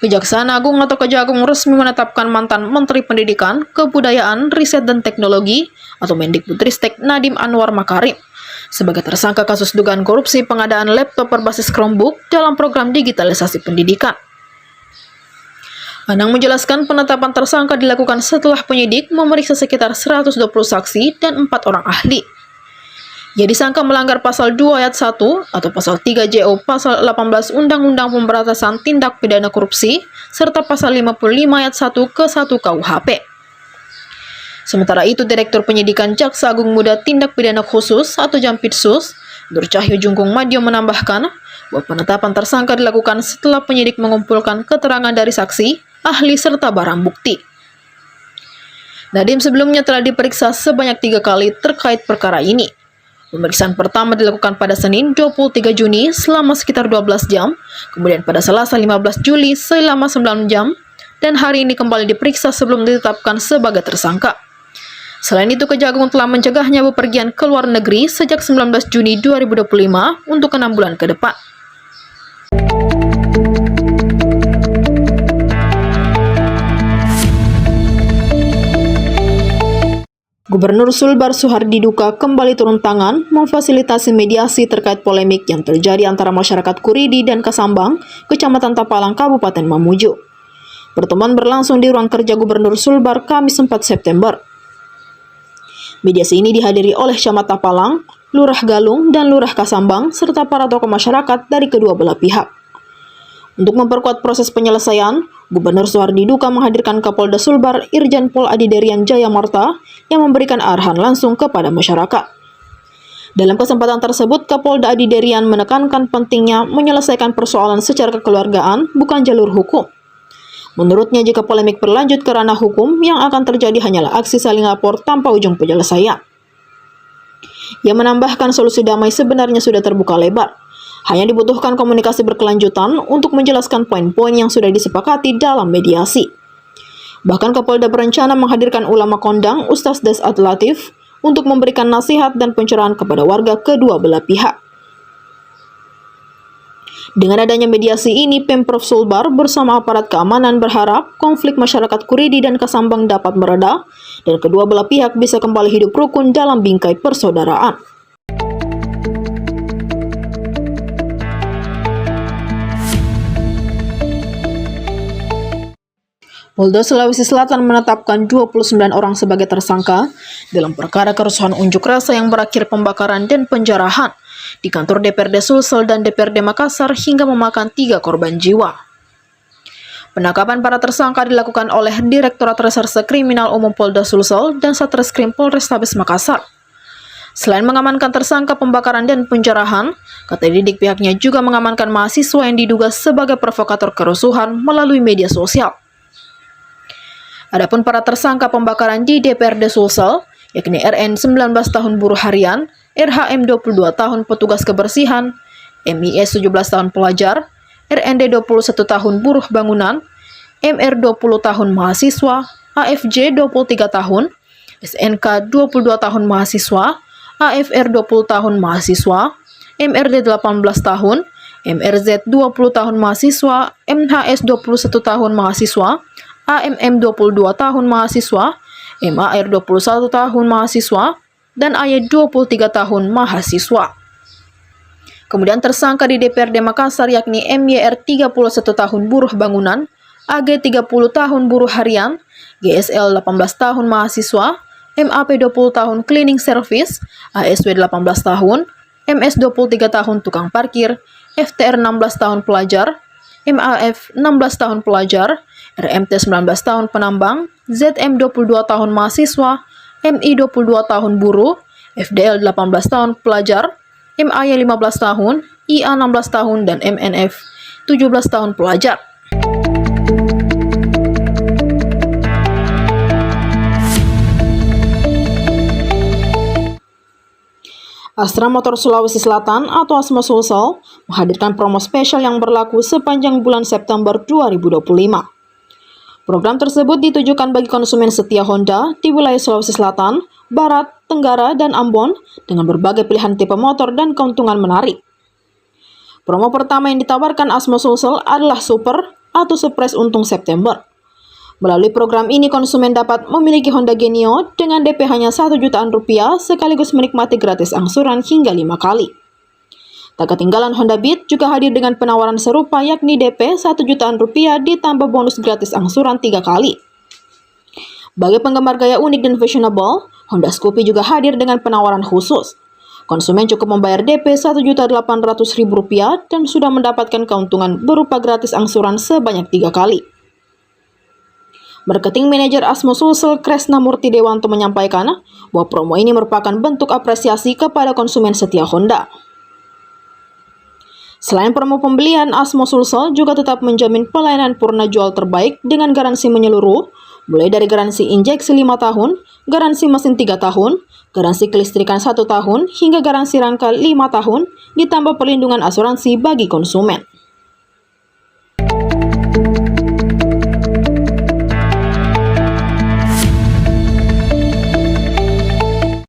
Kejaksaan Agung atau Kejagung resmi menetapkan mantan Menteri Pendidikan, Kebudayaan, Riset dan Teknologi atau Mendikbudristek Nadiem Anwar Makarim sebagai tersangka kasus dugaan korupsi pengadaan laptop berbasis Chromebook dalam program digitalisasi pendidikan. Anang menjelaskan penetapan tersangka dilakukan setelah penyidik memeriksa sekitar 120 saksi dan 4 orang ahli. Ia disangka melanggar pasal 2 ayat 1 atau pasal 3 JO pasal 18 Undang-Undang Pemberantasan Tindak Pidana Korupsi serta pasal 55 ayat 1 ke 1 KUHP. Sementara itu, Direktur Penyidikan Jaksa Agung Muda Tindak Pidana Khusus atau Jampitsus, Nur Cahyo Jungkung Madyo menambahkan bahwa penetapan tersangka dilakukan setelah penyidik mengumpulkan keterangan dari saksi, ahli serta barang bukti. Nadiem sebelumnya telah diperiksa sebanyak 3 kali terkait perkara ini. Pemeriksaan pertama dilakukan pada Senin 23 Juni selama sekitar 12 jam, kemudian pada Selasa 15 Juli selama 9 jam, dan hari ini kembali diperiksa sebelum ditetapkan sebagai tersangka. Selain itu, Kejagung telah mencegahnya bepergian ke luar negeri sejak 19 Juni 2025 untuk 6 bulan ke depan. Gubernur Sulbar Suhardi Duka kembali turun tangan memfasilitasi mediasi terkait polemik yang terjadi antara masyarakat Kuridi dan Kasambang, Kecamatan Tapalang, Kabupaten Mamuju. Pertemuan berlangsung di ruang kerja Gubernur Sulbar Kamis 4 September. Mediasi ini dihadiri oleh Camat Tapalang, Lurah Galung, dan Lurah Kasambang, serta para tokoh masyarakat dari kedua belah pihak. Untuk memperkuat proses penyelesaian, Gubernur Suhardi Duka menghadirkan Kapolda Sulbar Irjen Pol Adiderian Jaya Marta yang memberikan arahan langsung kepada masyarakat. Dalam kesempatan tersebut, Kapolda Adiderian menekankan pentingnya menyelesaikan persoalan secara kekeluargaan, bukan jalur hukum. Menurutnya, jika polemik berlanjut ke ranah hukum, yang akan terjadi hanyalah aksi saling lapor tanpa ujung penyelesaian. Ia menambahkan solusi damai sebenarnya sudah terbuka lebar. Hanya dibutuhkan komunikasi berkelanjutan untuk menjelaskan poin-poin yang sudah disepakati dalam mediasi. Bahkan Kapolda berencana menghadirkan ulama kondang Ustaz Desat Latif untuk memberikan nasihat dan pencerahan kepada warga kedua belah pihak. Dengan adanya mediasi ini, Pemprov Sulbar bersama aparat keamanan berharap konflik masyarakat Kuridi dan Kasambang dapat mereda dan kedua belah pihak bisa kembali hidup rukun dalam bingkai persaudaraan. Polda Sulawesi Selatan menetapkan 29 orang sebagai tersangka dalam perkara kerusuhan unjuk rasa yang berakhir pembakaran dan penjarahan di kantor DPRD Sulsel dan DPRD Makassar hingga memakan 3 korban jiwa. Penangkapan para tersangka dilakukan oleh Direktorat Reserse Kriminal Umum Polda Sulsel dan Satreskrim Polrestabes Makassar. Selain mengamankan tersangka pembakaran dan penjarahan, kata Didik pihaknya juga mengamankan mahasiswa yang diduga sebagai provokator kerusuhan melalui media sosial. Adapun para tersangka pembakaran di DPRD Sulsel, yakni RN 19 tahun buruh harian, RHM 22 tahun petugas kebersihan, MIS 17 tahun pelajar, RND 21 tahun buruh bangunan, MR 20 tahun mahasiswa, AFJ 23 tahun, SNK 22 tahun mahasiswa, AFR 20 tahun mahasiswa, MRD 18 tahun, MRZ 20 tahun mahasiswa, MHS 21 tahun mahasiswa, AMM 22 tahun mahasiswa, MAR 21 tahun mahasiswa, dan AY 23 tahun mahasiswa. Kemudian tersangka di DPRD Makassar yakni MYR 31 tahun buruh bangunan, AG 30 tahun buruh harian, GSL 18 tahun mahasiswa, MAP 20 tahun cleaning service, ASW 18 tahun, MS 23 tahun tukang parkir, FTR 16 tahun pelajar, MAF 16 tahun pelajar, RMT 19 tahun penambang, ZM 22 tahun mahasiswa, MI 22 tahun buruh, FDL 18 tahun pelajar, MAY 15 tahun, IA 16 tahun, dan MNF 17 tahun pelajar. Astra Motor Sulawesi Selatan atau Asmo Sulsel menghadirkan promo spesial yang berlaku sepanjang bulan September 2025. Program tersebut ditujukan bagi konsumen setia Honda di wilayah Sulawesi Selatan, Barat, Tenggara, dan Ambon dengan berbagai pilihan tipe motor dan keuntungan menarik. Promo pertama yang ditawarkan Asmo Sulsel adalah Super atau surprise untung September. Melalui program ini, konsumen dapat memiliki Honda Genio dengan DP hanya Rp1 jutaan sekaligus menikmati gratis angsuran hingga 5 kali. Tak ketinggalan, Honda Beat juga hadir dengan penawaran serupa, yakni DP Rp1 jutaan ditambah bonus gratis angsuran 3 kali. Bagi penggemar gaya unik dan fashionable, Honda Scoopy juga hadir dengan penawaran khusus. Konsumen cukup membayar DP Rp1.800.000 dan sudah mendapatkan keuntungan berupa gratis angsuran sebanyak 3 kali. Marketing Manager Asmo Sulsel Kresnamurti Dewanto menyampaikan bahwa promo ini merupakan bentuk apresiasi kepada konsumen setia Honda. Selain promo pembelian, Asmo Sulsel juga tetap menjamin pelayanan purna jual terbaik dengan garansi menyeluruh, mulai dari garansi injeksi 5 tahun, garansi mesin 3 tahun, garansi kelistrikan 1 tahun, hingga garansi rangka 5 tahun, ditambah perlindungan asuransi bagi konsumen.